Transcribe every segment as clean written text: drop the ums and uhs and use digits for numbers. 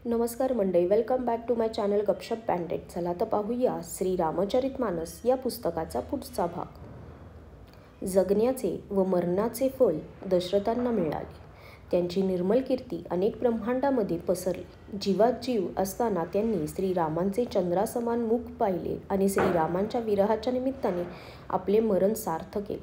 नमस्कार मंडळी, welcome back to my channel Gapshap banded. चला तर पाहूया श्री रामचरितमानस या पुस्तकाचा पुढचा भाग. जगण्याचे व मरणाचे फल दशरथांना मिळाले. त्यांची निर्मल कीर्ती अनेक ब्रह्मांडामध्ये पसरली. जीवात जीव असताना त्यांनी श्रीरामांचे चंद्रासमान मुख पाहिले आणि श्रीरामांच्या विरहाच्या निमित्ताने आपले मरण सार्थ केले.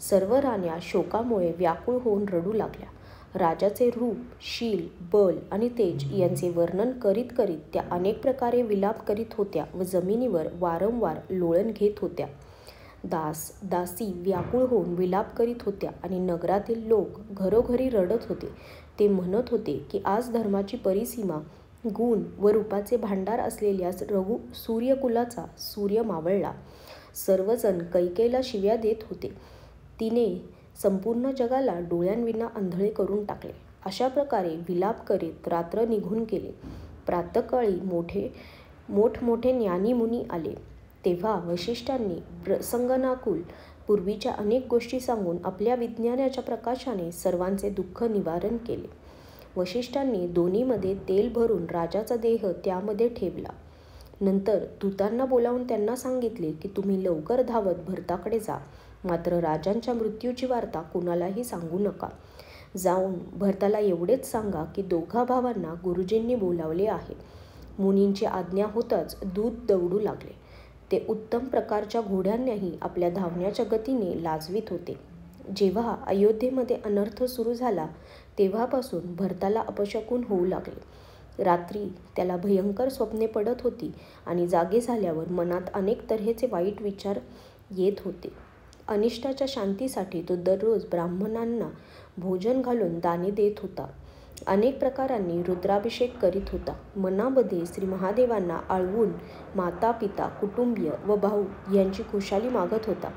सर्व राण्या शोकामुळे व्याकुळ होऊन रडू लागल्या. राजाचे रूप, शील, बल आणि तेज यांचे वर्णन करीत करीत त्या अनेक प्रकारे विलाप करीत होत्या व जमिनीवर वारंवार लोळण घेत होत्या. दास दासी व्याकुळ होऊन विलाप करीत होत्या आणि नगरातील लोक घरोघरी रडत होते. ते म्हणत होते की आज धर्माची परिसीमा, गुण व रूपाचे भांडार असलेल्या सूर्यकुलाचा सूर्य मावळला. सर्वजण कैकेयीला शिव्या देत होते. तिने संपूर्ण जगाला डोळ्यांविना आंधळे करून टाकले. अशा प्रकारे विलाप करीत रात्र निघून गेले. प्रातःकाळी मोठमोठे ज्ञानी मुनी आले. तेव्हा वसिष्ठांनी प्रसंगानुकूल पूर्वीच्या अनेक गोष्टी सांगून आपल्या विज्ञानाच्या प्रकाशाने सर्वांचे दुःख निवारण केले. वसिष्ठांनी दोन्हीमध्ये तेल भरून राजाचा देह त्यामध्ये ठेवला. नंतर दूतांना बोलावून त्यांना सांगितले की तुम्ही लवकर धावत भरताकडे जा, मात्र राजांच्या मृत्यूची वार्ता कुणालाही सांगू नका. जाऊन भरताला एवढेच सांगा की दोघा भावांना गुरुजींनी बोलावले आहे. मुनींची आज्ञा होताच दूत दौडू लागले. ते उत्तम प्रकारच्या घोड्यांनाही आपल्या धावण्याच्या गतीने लाजवीत होते. जेव्हा अयोध्येमध्ये अनर्थ सुरू झाला तेव्हापासून भरताला अपशकुन होऊ लागले. रात्री त्याला भयंकर स्वप्ने पडत होती आणि जागे झाल्यावर मनात अनेक तऱ्हेचे वाईट विचार येत होते. अनिष्टाच्या शांतीसाठी तो दररोज ब्राह्मणांना भोजन घालून दाने देत होता. अनेक प्रकारांनी रुद्राभिषेक करीत होता. मनामध्ये श्री महादेवांना आळवून माता, पिता, कुटुंबीय व भाऊ यांची खुशाली मागत होता.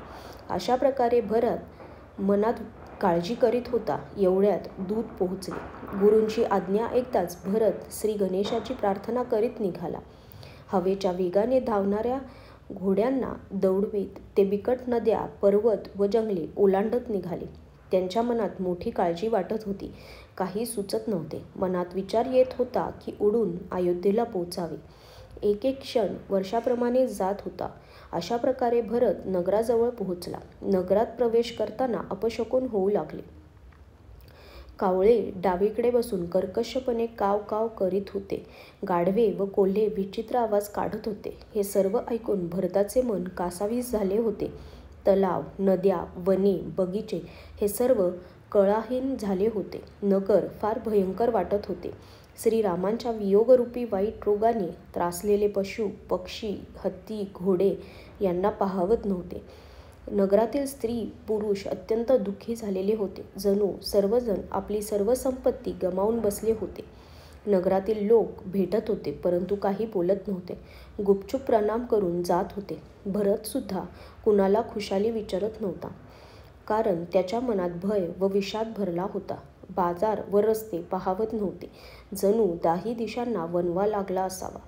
अशा प्रकारे भरत मनात काळजी करीत होता. एवढ्यात दूत पोहोचले. गुरूंची आज्ञा ऐकताच भरत श्री गणेशाची प्रार्थना करीत निघाला. हवेच्या वेगाने धावणाऱ्या घोड्यांना दौडवीत ते बिकट नद्या, पर्वत व जंगले ओलांडत निघाले. त्यांच्या मनात मोठी काळजी वाटत होती. काही सुचत नव्हते. मनात विचार येत होता की उडून अयोध्येला पोचावे. एक एक क्षण वर्षाप्रमाणे जात होता. अशा प्रकारे भरत नगराजवळ पोहोचला. नगरात प्रवेश करताना अपशकुन होऊ लागले. कावळे डावीकडे बसून कर्कशपणे काव काव करीत होते. गाढवे व कोल्हे विचित्र आवाज काढत होते. हे सर्व ऐकून भरताचे मन कासावीस झाले होते. तलाव, नद्या, वने, बगीचे हे सर्व कळाहीन झाले होते. नगर फार भयंकर वाटत होते. श्रीरामांच्या वियोगरूपी वाईट रोगाने त्रासलेले पशु, पक्षी, हत्ती, घोडे यांना पाहावत नव्हते. नगरातील स्त्री पुरुष अत्यंत दुःखी झालेले होते. जणू सर्वजण आपली सर्व संपत्ती गमावून बसले होते. नगरातील लोक भेटत होते परंतु काही बोलत नव्हते. गुपचूप प्रणाम करून जात होते. भरत सुद्धा कुणाला खुशाली विचारत नव्हता, कारण त्याच्या मनात भय व विषाद भरला होता. बाजार व रस्ते पाहावत नव्हते. जणू दाही दिशांना वणवा लागला असावा.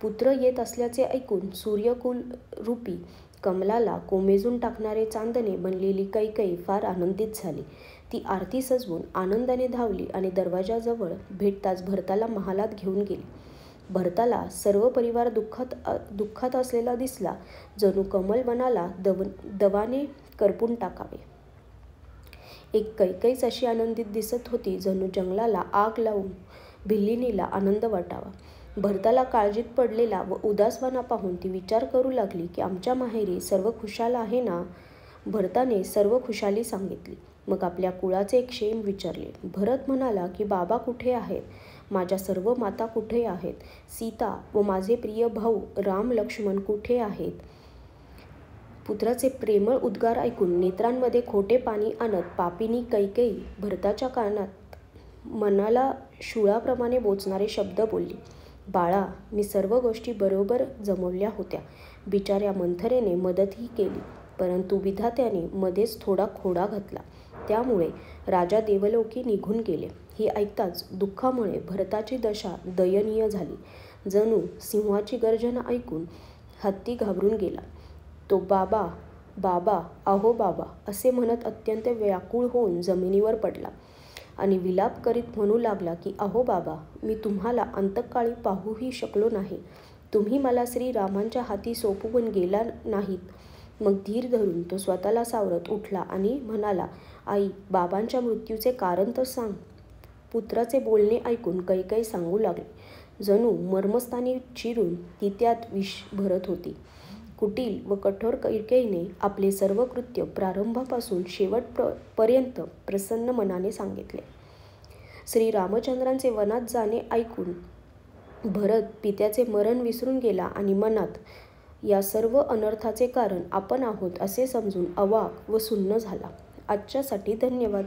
पुत्र येत असल्याचे ऐकून सूर्यकुल रूपी कमलाला कोमेजून टाकणारे चांदणे बनलेली कैकेयी फार आनंदित झाली. ती आरती सजवून आनंदाने धावली आणि दरवाजाजवळ भेटताच भरताला महालात घेऊन गेली. भरताला सर्व परिवार दुःखात असलेला दिसला. जणू कमलवनाला दवाने करपून टाकावे. एक कैकेयीच अशी आनंदित दिसत होती जणू जंगलाला आग लावून भिल्लिणीला आनंद वाटावा. भरताला काळजीत पडलेला व उदासवाना पाहून ती विचार करू लागली की आमच्या माहेरी सर्व खुशाल आहे ना. भरताने सर्व खुशाली सांगितली. मग आपल्या कुळाचे क्षेम विचारले. भरत म्हणाला की बाबा कुठे आहेत, माझ्या सर्व माता कुठे आहेत, सीता व माझे प्रिय भाऊ राम लक्ष्मण कुठे आहेत. पुत्राचे प्रेमळ उद्गार ऐकून नेत्रांमध्ये खोटे पाणी आणत पापिनी कैकेयी भरताच्या कानात मनाला शूळाप्रमाणे बोचणारे शब्द बोलली. बाळा, मी सर्व गोष्टी बरोबर जमवल्या होत्या. बिचाऱ्या मंथरेने मदतही केली, परंतु विधात्याने मध्येच थोडा खोडा घातला. त्यामुळे राजा देवलोकी निघून गेले. हे ऐकताच दुःखामुळे भरताची दशा दयनीय झाली. जणू सिंहाची गर्जना ऐकून हत्ती घाबरून गेला. तो बाबा बाबा, अहो बाबा असे म्हणत अत्यंत व्याकुळ होऊन जमिनीवर पडला. आणि विलाप करीत म्हणू लागला की अहो बाबा, मी तुम्हाला अंतकाळी पाहूही शकलो नाही. तुम्ही मला श्रीरामांच्या हाती सोपवून गेला नाहीत. मग धीर धरून तो स्वतःला सावरत उठला आणि म्हणाला, आई, बाबांच्या मृत्यूचे कारण तर सांग. पुत्राचे बोलणे ऐकून कैकेयी सांगू लागली. जणू मर्मस्थानी चिरून ती त्यात विष भरत होती. कुटील व कठोर कैकेयीने आपले सर्व कृत्य प्रारंभापासून शेवटपर्यंत प्रसन्न मनाने सांगितले. श्रीरामचंद्रांचे वनात जाणे ऐकून भरत पित्याचे मरण विसरून गेला आणि मनात या सर्व अनर्थाचे कारण आपण आहोत असे समजून अवाक व सुन्न झाला. आजच्यासाठी धन्यवाद.